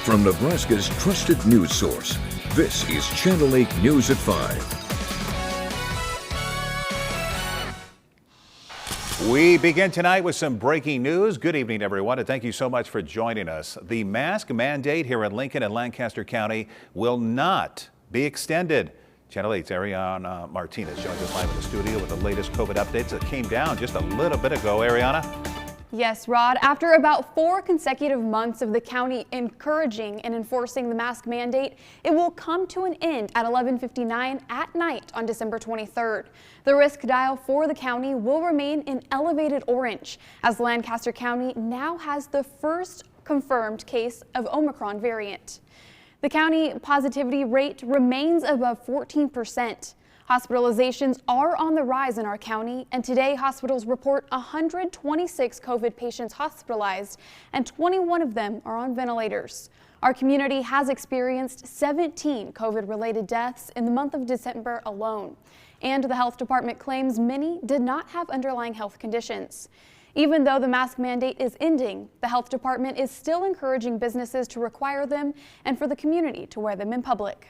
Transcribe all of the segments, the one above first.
From Nebraska's trusted news source, this is Channel 8 News at 5. We begin tonight with some breaking news. Good evening, everyone, and thank you so much for joining us. The mask mandate here in Lincoln and Lancaster County will not be extended. Channel 8's Ariana Martinez joins us live in the studio with the latest COVID updates that came down just a little bit ago. Ariana? Yes, Rod. After about 4 consecutive months of the county encouraging and enforcing the mask mandate, it will come to an end at 11:59 at night on December 23rd. The risk dial for the county will remain in elevated orange, as Lancaster County now has the first confirmed case of Omicron variant. The county positivity rate remains above 14%. Hospitalizations are on the rise in our county, and today hospitals report 126 COVID patients hospitalized, and 21 of them are on ventilators. Our community has experienced 17 COVID-related deaths in the month of December alone, and the health department claims many did not have underlying health conditions. Even though the mask mandate is ending, the health department is still encouraging businesses to require them and for the community to wear them in public.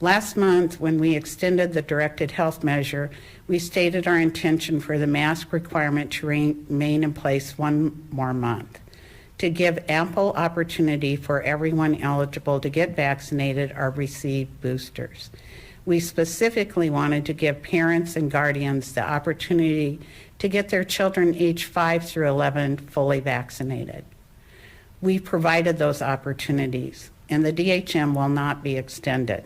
Last month, when we extended the directed health measure, we stated our intention for the mask requirement to remain in place one more month, to give ample opportunity for everyone eligible to get vaccinated or receive boosters. We specifically wanted to give parents and guardians the opportunity to get their children aged 5 through 11 fully vaccinated. We provided those opportunities, and the DHM will not be extended.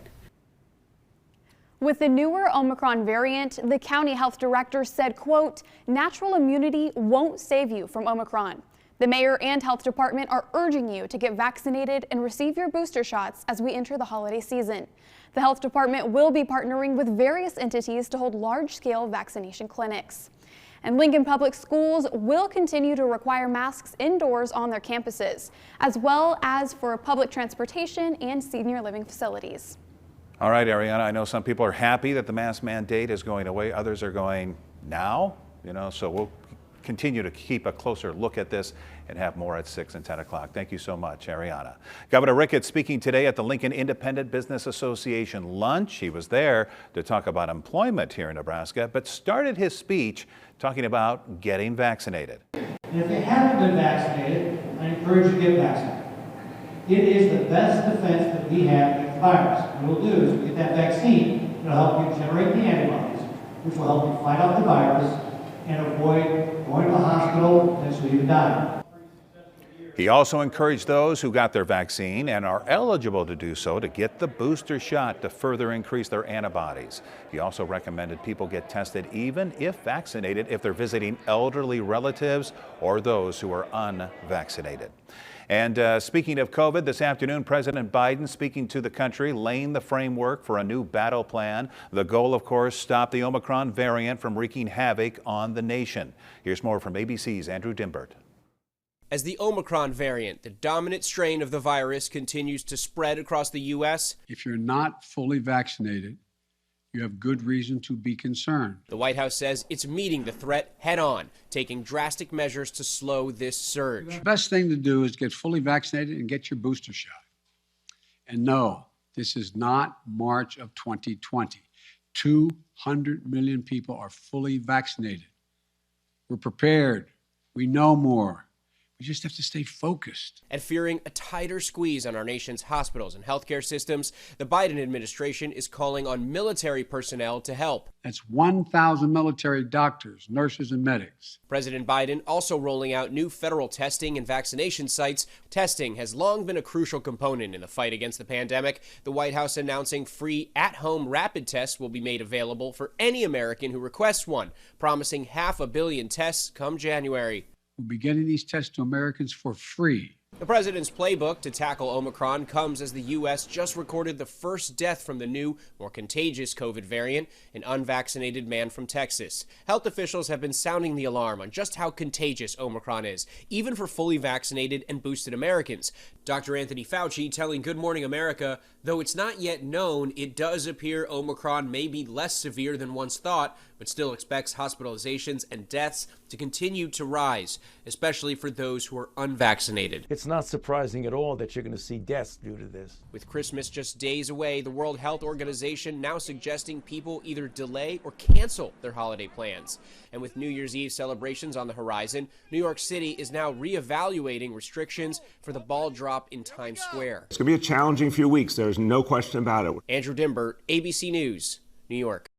With the newer Omicron variant, the county health director said, quote, "Natural immunity won't save you from Omicron. The mayor and health department are urging you to get vaccinated and receive your booster shots as we enter the holiday season." The health department will be partnering with various entities to hold large-scale vaccination clinics. And Lincoln Public Schools will continue to require masks indoors on their campuses, as well as for public transportation and senior living facilities. All right, Ariana, I know some people are happy that the mask mandate is going away. Others are going, now? So we'll continue to keep a closer look at this and have more at 6 and 10 o'clock. Thank you so much, Ariana. Governor Ricketts speaking today at the Lincoln Independent Business Association lunch. He was there to talk about employment here in Nebraska, but started his speech talking about getting vaccinated. And if you haven't been vaccinated, I encourage you to get vaccinated. It is the best defense that we have against the virus. What we'll do is we get that vaccine, it'll help you generate the antibodies, which will help you fight off the virus and avoid going to the hospital, potentially even dying. He also encouraged those who got their vaccine and are eligible to do so to get the booster shot to further increase their antibodies. He also recommended people get tested even if vaccinated if they're visiting elderly relatives or those who are unvaccinated. And speaking of COVID, this afternoon, President Biden speaking to the country, laying the framework for a new battle plan. The goal, of course, stop the Omicron variant from wreaking havoc on the nation. Here's more from ABC's Andrew Dimbert. As the Omicron variant, the dominant strain of the virus, continues to spread across the U.S., if you're not fully vaccinated, you have good reason to be concerned. The White House says it's meeting the threat head on, taking drastic measures to slow this surge. The best thing to do is get fully vaccinated and get your booster shot. And no, this is not March of 2020. 200 million people are fully vaccinated. We're prepared. We know more. We just have to stay focused. And fearing a tighter squeeze on our nation's hospitals and healthcare systems, the Biden administration is calling on military personnel to help. That's 1,000 military doctors, nurses, and medics. President Biden also rolling out new federal testing and vaccination sites. Testing has long been a crucial component in the fight against the pandemic. The White House announcing free at-home rapid tests will be made available for any American who requests one, promising 500 million tests come January. We'll be getting these tests to Americans for free. The president's playbook to tackle Omicron comes as the U.S. just recorded the first death from the new, more contagious COVID variant, an unvaccinated man from Texas. Health officials have been sounding the alarm on just how contagious Omicron is, even for fully vaccinated and boosted Americans. Dr. Anthony Fauci telling Good Morning America, though it's not yet known, it does appear Omicron may be less severe than once thought, but still expects hospitalizations and deaths to continue to rise, especially for those who are unvaccinated. It's not surprising at all that you're going to see deaths due to this. With Christmas just days away, the World Health Organization now suggesting people either delay or cancel their holiday plans. And with New Year's Eve celebrations on the horizon, New York City is now reevaluating restrictions for the ball drop in Times Square. It's going to be a challenging few weeks. There's no question about it. Andrew Dimbert, ABC News, New York.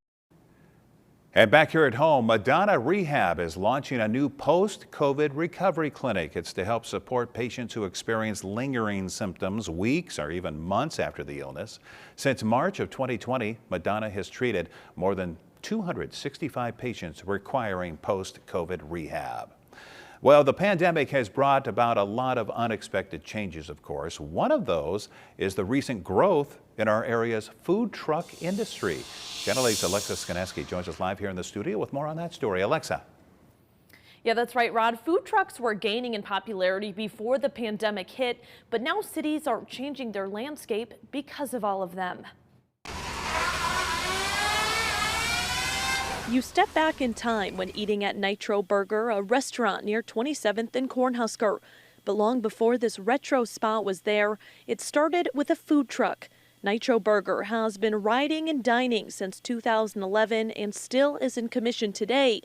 And back here at home, Madonna Rehab is launching a new post-COVID recovery clinic. It's to help support patients who experience lingering symptoms weeks or even months after the illness. Since March of 2020, Madonna has treated more than 265 patients requiring post-COVID rehab. Well, the pandemic has brought about a lot of unexpected changes, of course. One of those is the recent growth in our area's food truck industry. Channel 8's Alexa Skaneski joins us live here in the studio with more on that story. Alexa. Yeah, that's right, Rod. Food trucks were gaining in popularity before the pandemic hit, but now cities are changing their landscape because of all of them. You step back in time when eating at Nitro Burger, a restaurant near 27th and Cornhusker. But long before this retro spot was there, it started with a food truck. Nitro Burger has been riding and dining since 2011 and still is in commission today.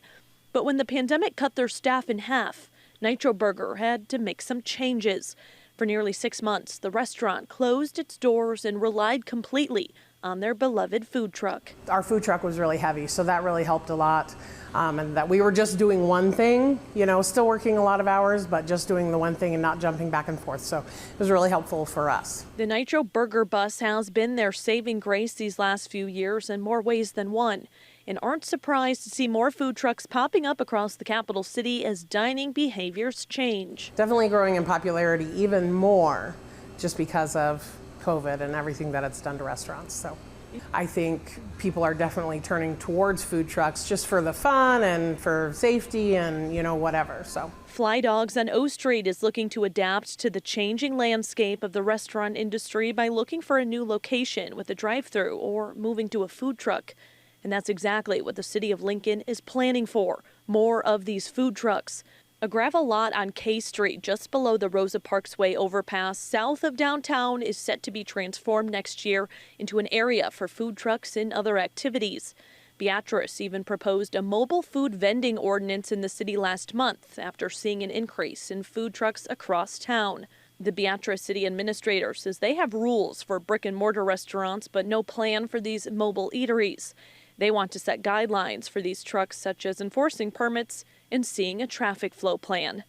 But when the pandemic cut their staff in half, Nitro Burger had to make some changes. For nearly 6 months, the restaurant closed its doors and relied completely on their beloved food truck. Our food truck was really heavy, so that really helped a lot. And that we were just doing one thing, you know, still working a lot of hours, but just doing the one thing and not jumping back and forth. So it was really helpful for us. The Nitro Burger bus has been their saving grace these last few years in more ways than one, and aren't surprised to see more food trucks popping up across the capital city as dining behaviors change. Definitely growing in popularity even more just because of COVID and everything that it's done to restaurants. So I think people are definitely turning towards food trucks just for the fun and for safety and, you know, whatever. So Fly Dogs on O Street is looking to adapt to the changing landscape of the restaurant industry by looking for a new location with a drive-through or moving to a food truck. And that's exactly what the city of Lincoln is planning for, more of these food trucks. A gravel lot on K Street, just below the Rosa Parks Way overpass, south of downtown, is set to be transformed next year into an area for food trucks and other activities. Beatrice even proposed a mobile food vending ordinance in the city last month after seeing an increase in food trucks across town. The Beatrice city administrator says they have rules for brick and mortar restaurants, but no plan for these mobile eateries. They want to set guidelines for these trucks, such as enforcing permits and seeing a traffic flow plan.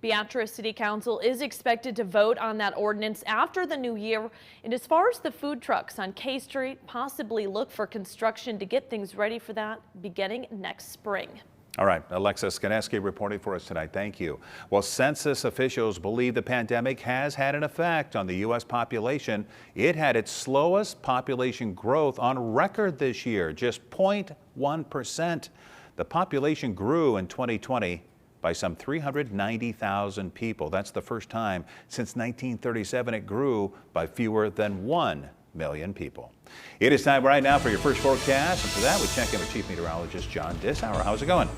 Beatrice City Council is expected to vote on that ordinance after the new year. And as far as the food trucks on K Street, possibly look for construction to get things ready for that beginning next spring. All right, Alexa Skaneski reporting for us tonight. Thank you. Well, census officials believe the pandemic has had an effect on the U.S. population. It had its slowest population growth on record this year, just 0.1%. The population grew in 2020 by some 390,000 people. That's the first time since 1937 it grew by fewer than 1 million people. It is time right now for your first forecast, and for that we check in with Chief Meteorologist John Dishauer. How's it going?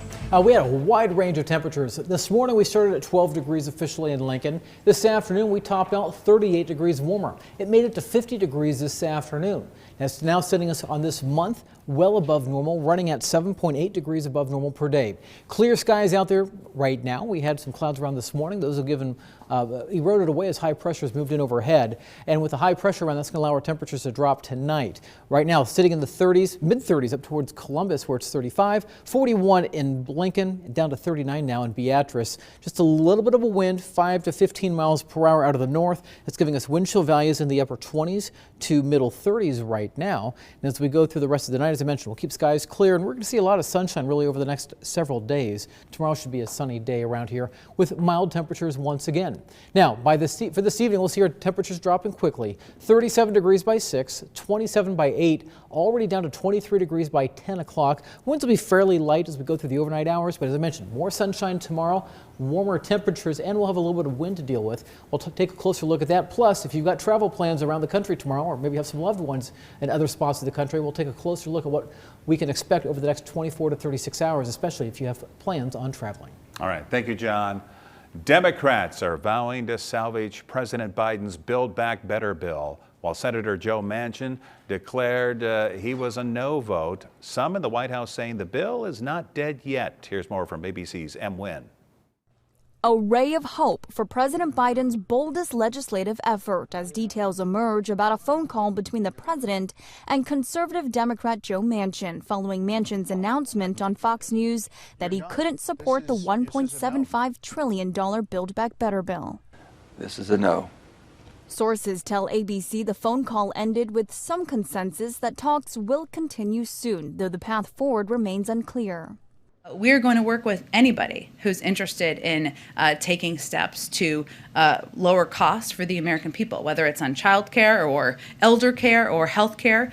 We had a wide range of temperatures. This morning we started at 12 degrees officially in Lincoln. This afternoon we topped out 38 degrees warmer. It made it to 50 degrees this afternoon. That's now setting us on this month well above normal, running at 7.8 degrees above normal per day. Clear skies out there right now. We had some clouds around this morning. Those have eroded away as high pressure has moved in overhead. And with the high pressure around, that's going to allow our temperatures to drop tonight. Right now, sitting in the 30s, mid-30s up towards Columbus, where it's 35, 41 in Lincoln, down to 39 now in Beatrice. Just a little bit of a wind, 5 to 15 miles per hour out of the north. That's giving us wind chill values in the upper 20s to middle 30s right now. And as we go through the rest of the night, as I mentioned, we'll keep skies clear, and we're going to see a lot of sunshine really over the next several days. Tomorrow should be a sunny day around here with mild temperatures once again. Now, for this evening, we'll see our temperatures dropping quickly. 37 degrees by 6, 20 27 by 8, already down to 23 degrees by 10 o'clock. Winds will be fairly light as we go through the overnight hours, but as I mentioned, more sunshine tomorrow, warmer temperatures, and we'll have a little bit of wind to deal with. We'll take a closer look at that. Plus, if you've got travel plans around the country tomorrow, or maybe have some loved ones in other spots of the country, we'll take a closer look at what we can expect over the next 24 to 36 hours, especially if you have plans on traveling. All right, thank you, John. Democrats are vowing to salvage President Biden's Build Back Better bill. While Senator Joe Manchin declared he was a no vote, some in the White House saying the bill is not dead yet. Here's more from ABC's M. Wynn. A ray of hope for President Biden's boldest legislative effort as details emerge about a phone call between the president and conservative Democrat Joe Manchin following Manchin's announcement on Fox News that he couldn't support the $1.75 trillion Build Back Better bill. This is a no. Sources tell ABC the phone call ended with some consensus that talks will continue soon, though the path forward remains unclear. We're going to work with anybody who's interested in taking steps to lower costs for the American people, whether it's on child care or elder care or health care.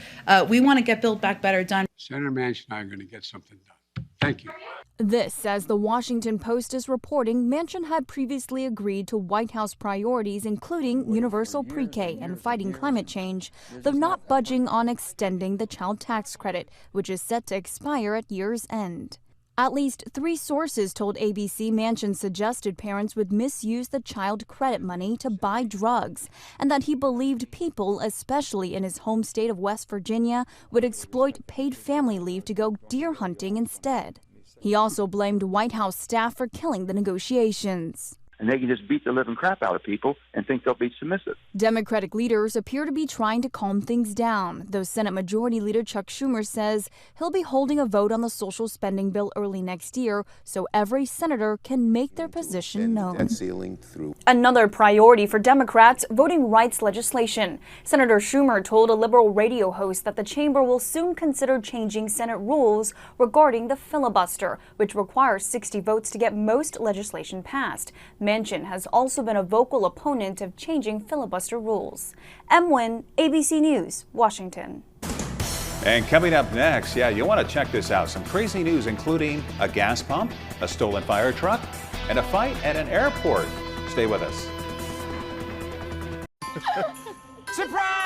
We want to get Build Back Better done. Senator Manchin and I are going to get something done. Thank you. This, as the Washington Post is reporting, Manchin had previously agreed to White House priorities, including universal pre-K and fighting climate change, though not budging on extending the child tax credit, which is set to expire at year's end. At least 3 sources told ABC Manchin suggested parents would misuse the child credit money to buy drugs, and that he believed people, especially in his home state of West Virginia, would exploit paid family leave to go deer hunting instead. He also blamed White House staff for killing the negotiations. And they can just beat the living crap out of people and think they'll be submissive. Democratic leaders appear to be trying to calm things down, though Senate Majority Leader Chuck Schumer says he'll be holding a vote on the social spending bill early next year so every senator can make their position known. Another priority for Democrats, voting rights legislation. Senator Schumer told a liberal radio host that the chamber will soon consider changing Senate rules regarding the filibuster, which requires 60 votes to get most legislation passed. Manchin has also been a vocal opponent of changing filibuster rules. M. Wynn, ABC News, Washington. And coming up next, you want to check this out. Some crazy news, including a gas pump, a stolen fire truck, and a fight at an airport. Stay with us. Surprise!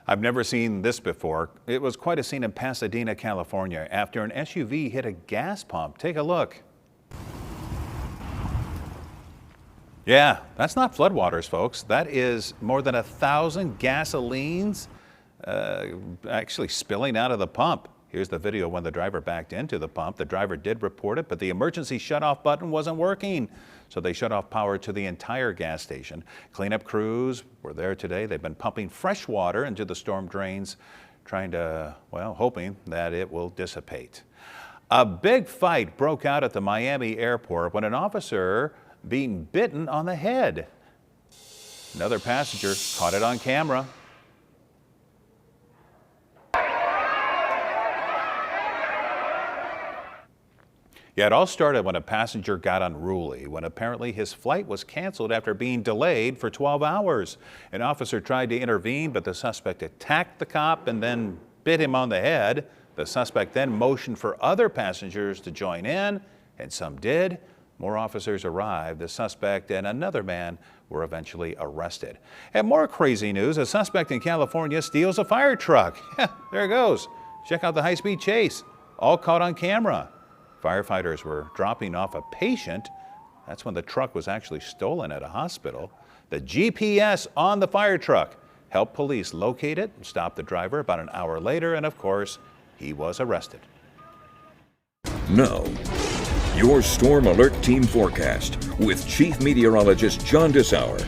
I've never seen this before. It was quite a scene in Pasadena, California, after an SUV hit a gas pump. Take a look. Yeah, that's not floodwaters, folks. That is more than 1,000 gasolines actually spilling out of the pump. Here's the video when the driver backed into the pump. The driver did report it, but the emergency shutoff button wasn't working. So they shut off power to the entire gas station. Cleanup crews were there today. They've been pumping fresh water into the storm drains, trying to, well, hoping that it will dissipate. A big fight broke out at the Miami airport when an officer being bitten on the head. Another passenger caught it on camera. Yeah, it all started when a passenger got unruly, when apparently his flight was canceled after being delayed for 12 hours. An officer tried to intervene, but the suspect attacked the cop and then bit him on the head. The suspect then motioned for other passengers to join in, and some did. More officers arrived. The suspect and another man were eventually arrested. And more crazy news, a suspect in California steals a fire truck. There it goes. Check out the high-speed chase, all caught on camera. Firefighters were dropping off a patient. That's when the truck was actually stolen at a hospital. The GPS on the fire truck helped police locate it and stop the driver about an hour later, and of course, he was arrested. Now, your Storm Alert Team forecast with Chief Meteorologist John Dessauer.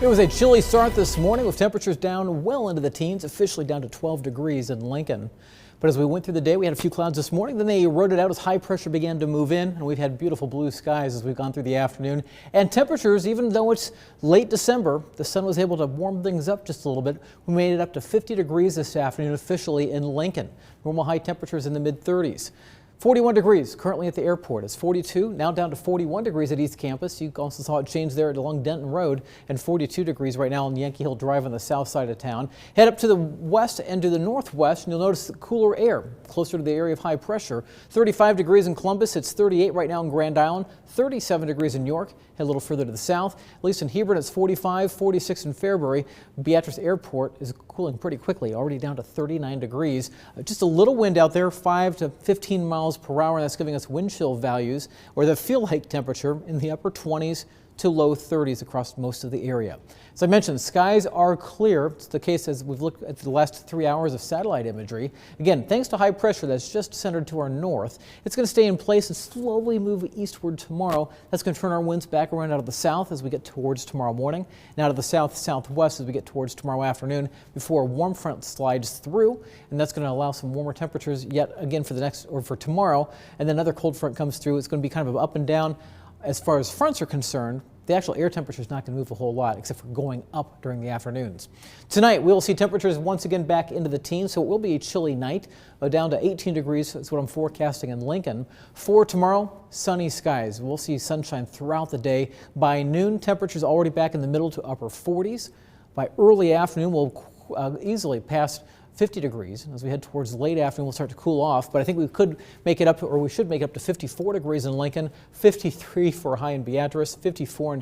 It was a chilly start this morning with temperatures down well into the teens, officially down to 12 degrees in Lincoln. But as we went through the day, we had a few clouds this morning. Then they eroded out as high pressure began to move in, and we've had beautiful blue skies as we've gone through the afternoon. And temperatures, even though it's late December, the sun was able to warm things up just a little bit. We made it up to 50 degrees this afternoon officially in Lincoln. Normal high temperatures in the mid-30s. 41 degrees currently at the airport. It's 42, now down to 41 degrees at East Campus. You also saw it change there along Denton Road, and 42 degrees right now on Yankee Hill Drive on the south side of town. Head up to the west and to the northwest, and you'll notice the cooler air closer to the area of high pressure. 35 degrees in Columbus. It's 38 right now in Grand Island. 37 degrees in York. Head a little further to the south. At least in Hebron, it's 45, 46 in Fairbury. Beatrice Airport is cooling pretty quickly, already down to 39 degrees. Just a little wind out there, 5 to 15 miles per hour, and that's giving us wind chill values, or the feel-like temperature in the upper 20s to low 30s across most of the area. As I mentioned, skies are clear. It's the case as we've looked at the last 3 hours of satellite imagery. Again, thanks to high pressure that's just centered to our north, it's going to stay in place and slowly move eastward tomorrow. That's going to turn our winds back around out of the south as we get towards tomorrow morning, and out of the south-southwest as we get towards tomorrow afternoon before a warm front slides through, and that's going to allow some warmer temperatures yet again for the next, or for tomorrow, and then another cold front comes through. It's going to be kind of up and down as far as fronts are concerned. The actual air temperature is not going to move a whole lot except for going up during the afternoons. Tonight we'll see temperatures once again back into the teens, so it will be a chilly night, down to 18 degrees. That's what I'm forecasting in Lincoln. For tomorrow, sunny skies. We'll see sunshine throughout the day. By noon, temperatures already back in the middle to upper 40s. By early afternoon, we'll easily pass 50 degrees. As we head towards late afternoon, we'll start to cool off, but I think we could make it up, or we should make it up to 54 degrees in Lincoln, 53 for a high in Beatrice, 54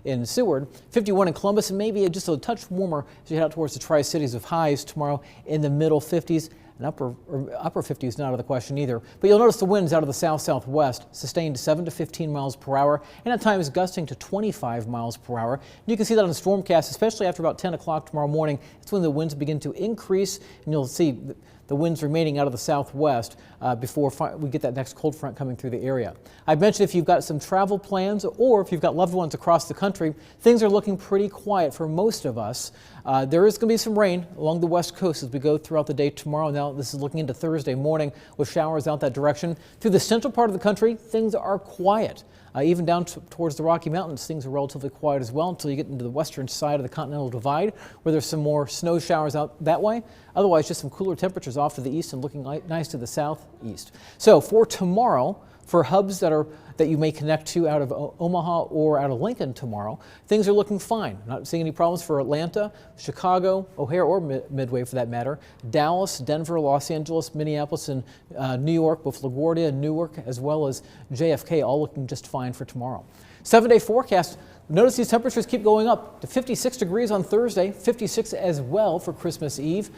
in Seward, 51 in Columbus, and maybe just a touch warmer as you head out towards the Tri-Cities with highs tomorrow in the middle 50s. And upper 50s not out of the question either. But you'll notice the winds out of the south-southwest sustained 7 to 15 miles per hour, and at times gusting to 25 miles per hour. And you can see that on the stormcast, especially after about 10 o'clock tomorrow morning. It's when the winds begin to increase, and you'll see the winds remaining out of the southwest before we get that next cold front coming through the area. I mentioned if you've got some travel plans or if you've got loved ones across the country, things are looking pretty quiet for most of us. There is going to be some rain along the west coast as we go throughout the day tomorrow. Now this is looking into Thursday morning with showers out that direction. Through the central part of the country, things are quiet. Even down towards the Rocky Mountains, things are relatively quiet as well until you get into the western side of the Continental Divide, where there's some more snow showers out that way. Otherwise, just some cooler temperatures off to the east and looking nice to the southeast. So for tomorrow, For hubs that you may connect to out of Omaha or out of Lincoln tomorrow, things are looking fine. Not seeing any problems for Atlanta, Chicago, O'Hare, or Midway for that matter, Dallas, Denver, Los Angeles, Minneapolis, and New York, both LaGuardia and Newark, as well as JFK, all looking just fine for tomorrow. 7-day forecast. Notice these temperatures keep going up to 56 degrees on Thursday, 56 as well for Christmas Eve.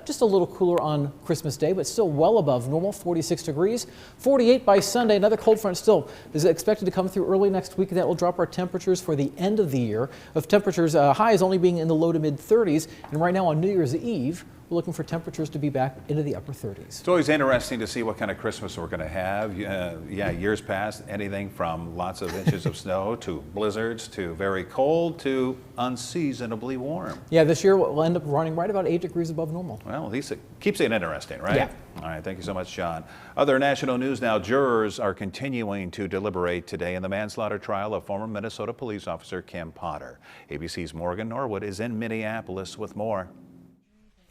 Just a little cooler on Christmas Day, but still well above normal, 46 degrees. 48 by Sunday. Another cold front still is expected to come through early next week. That will drop our temperatures for the end of the year, of temperatures highs only being in the low to mid 30s. And right now on New Year's Eve, we're looking for temperatures to be back into the upper 30s. It's always interesting to see what kind of Christmas we're going to have. Yeah, years past, anything from lots of inches of snow to blizzards to very cold to unseasonably warm. Yeah, this year we'll end up running right about 8 degrees above normal. Well, at least it keeps it interesting, right? Yeah. All right, thank you so much, Sean. Other national news now. Jurors are continuing to deliberate today in the manslaughter trial of former Minnesota police officer Kim Potter. ABC's Morgan Norwood is in Minneapolis with more.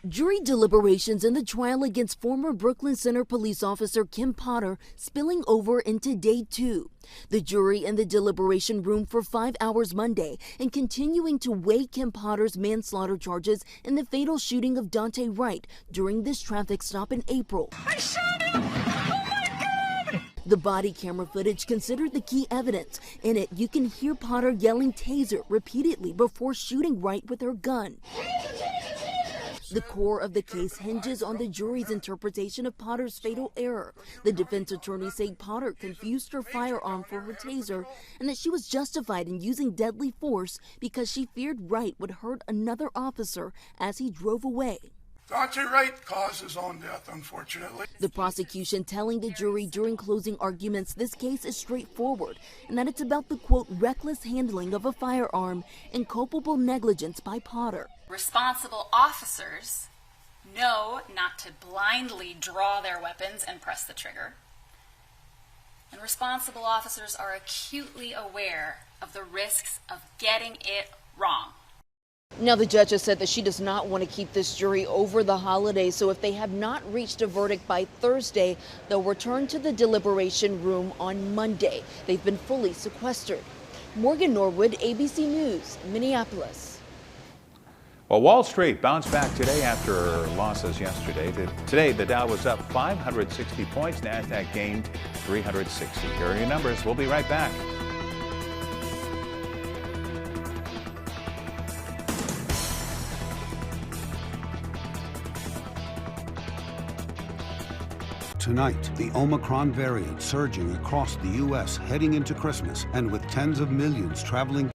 Jury deliberations in the trial against former Brooklyn Center police officer Kim Potter spilling over into day 2. The jury in the deliberation room for 5 hours Monday and continuing to weigh Kim Potter's manslaughter charges in the fatal shooting of Dante Wright during this traffic stop in April. I shot him! Oh my God! The body camera footage considered the key evidence. In it, you can hear Potter yelling taser repeatedly before shooting Wright with her gun. The core of the case hinges on the jury's interpretation of Potter's fatal error. The defense attorney said Potter confused her firearm for her taser and that she was justified in using deadly force because she feared Wright would hurt another officer as he drove away. Dante Wright caused his own death, unfortunately. The prosecution telling the jury during closing arguments this case is straightforward and that it's about the, quote, reckless handling of a firearm and culpable negligence by Potter. Responsible officers know not to blindly draw their weapons and press the trigger. And responsible officers are acutely aware of the risks of getting it wrong. Now, the judge has said that she does not want to keep this jury over the holidays, so if they have not reached a verdict by Thursday, they'll return to the deliberation room on Monday. They've been fully sequestered. Morgan Norwood, ABC News, Minneapolis. Well, Wall Street bounced back today after losses yesterday. Today, the Dow was up 560 points. NASDAQ gained 360. Here are your numbers. We'll be right back. Tonight, the Omicron variant surging across the U.S. heading into Christmas, and with tens of millions traveling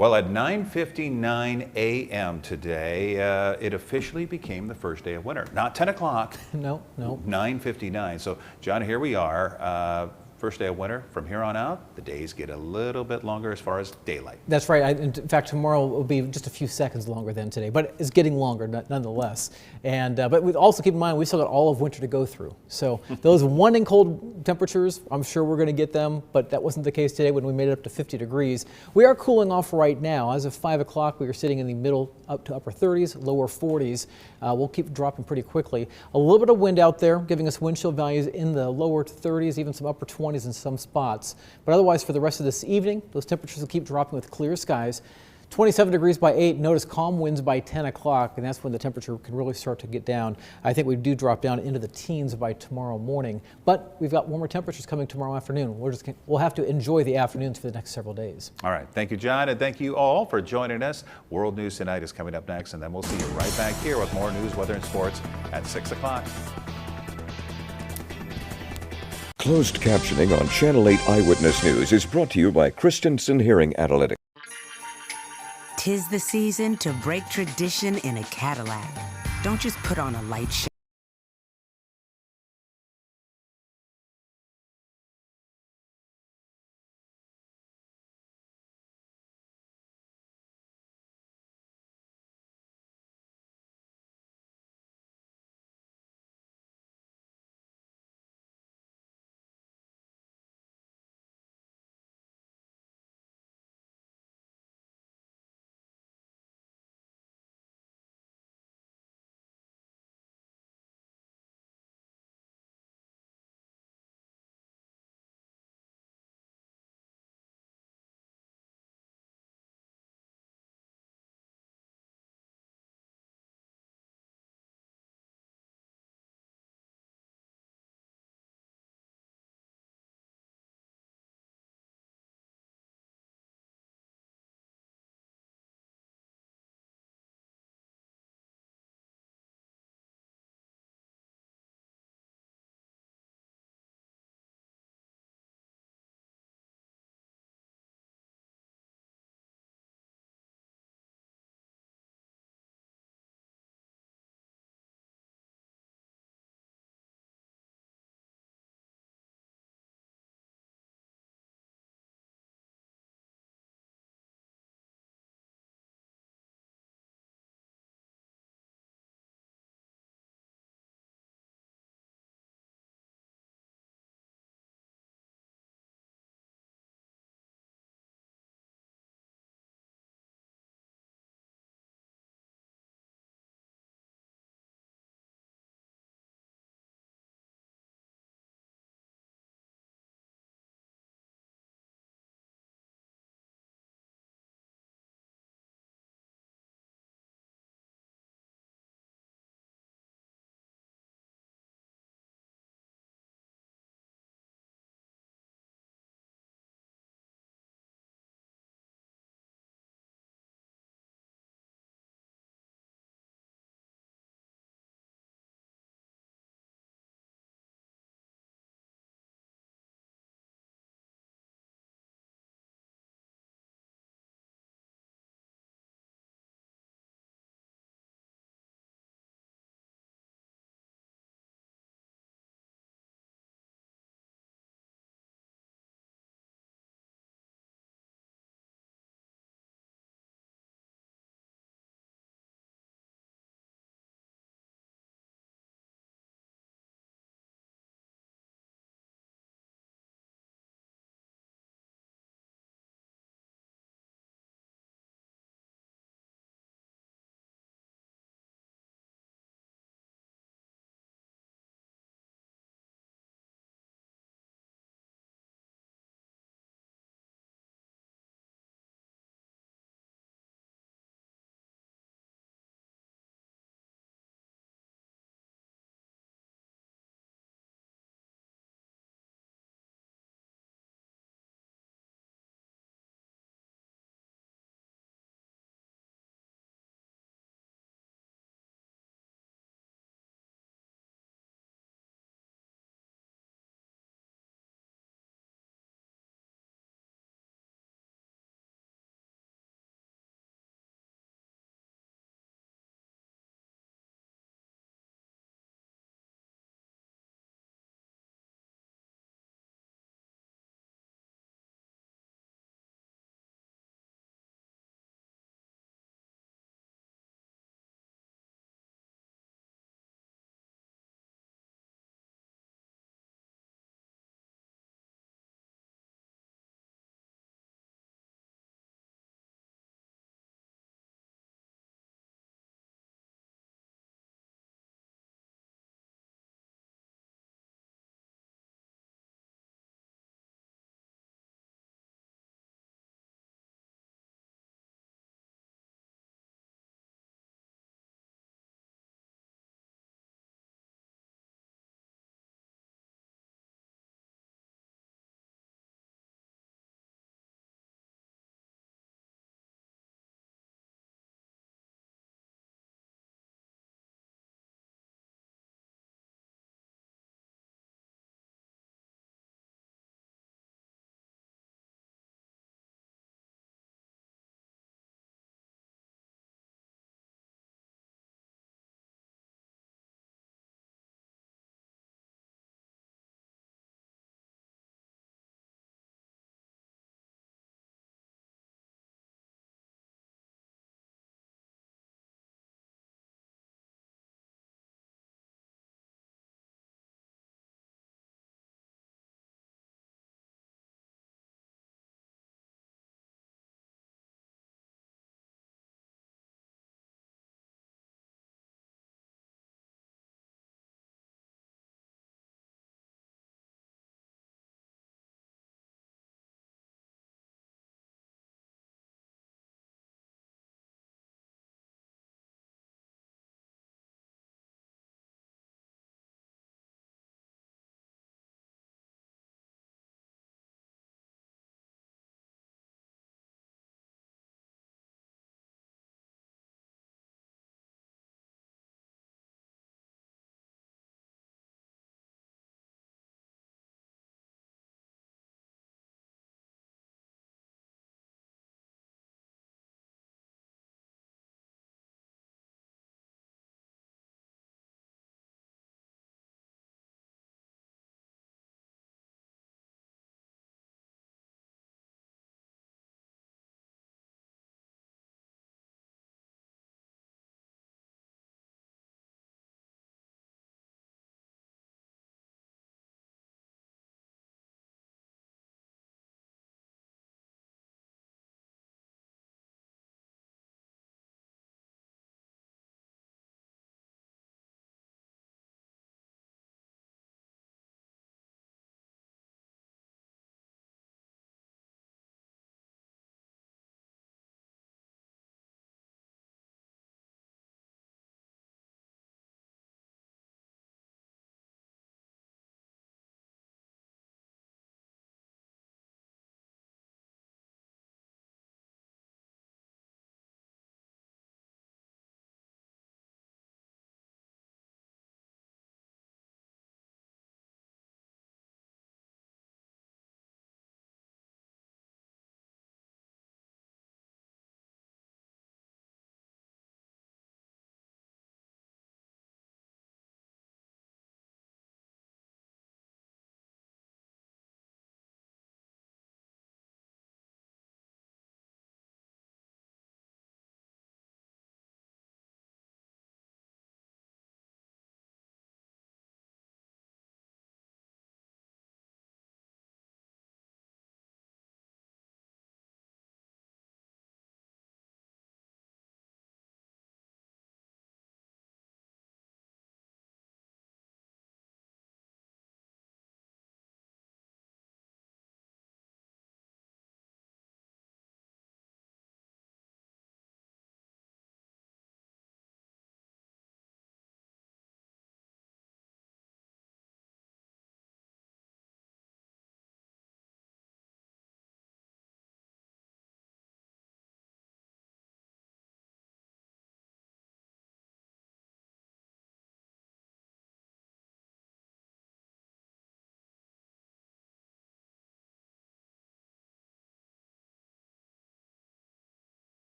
Well, at 9:59 a.m. today, it officially became the first day of winter. Not 10 o'clock. No. 9:59. So, John, here we are. First day of winter. From here on out, the days get a little bit longer as far as daylight. That's right. In fact, tomorrow will be just a few seconds longer than today, but it's getting longer nonetheless. And but we also keep in mind we still got all of winter to go through. So those wanting cold temperatures, I'm sure we're going to get them, but that wasn't the case today when we made it up to 50 degrees. We are cooling off right now. As of 5 o'clock, we are sitting in the middle up to upper 30s, lower 40s. We'll keep dropping pretty quickly. A little bit of wind out there, giving us wind chill values in the lower 30s, even some upper 20s in some spots. But otherwise, for the rest of this evening, those temperatures will keep dropping with clear skies. 27 degrees by 8. Notice calm winds by 10 o'clock, and that's when the temperature can really start to get down. I think we do drop down into the teens by tomorrow morning. But we've got warmer temperatures coming tomorrow afternoon. We'll have to enjoy the afternoons for the next several days. All right. Thank you, John, and thank you all for joining us. World News Tonight is coming up next, and then we'll see you right back here with more news, weather, and sports at 6 o'clock. Closed captioning on Channel 8 Eyewitness News is brought to you by Christensen Hearing Analytics. 'Tis the season to break tradition in a Cadillac. Don't just put on a light show.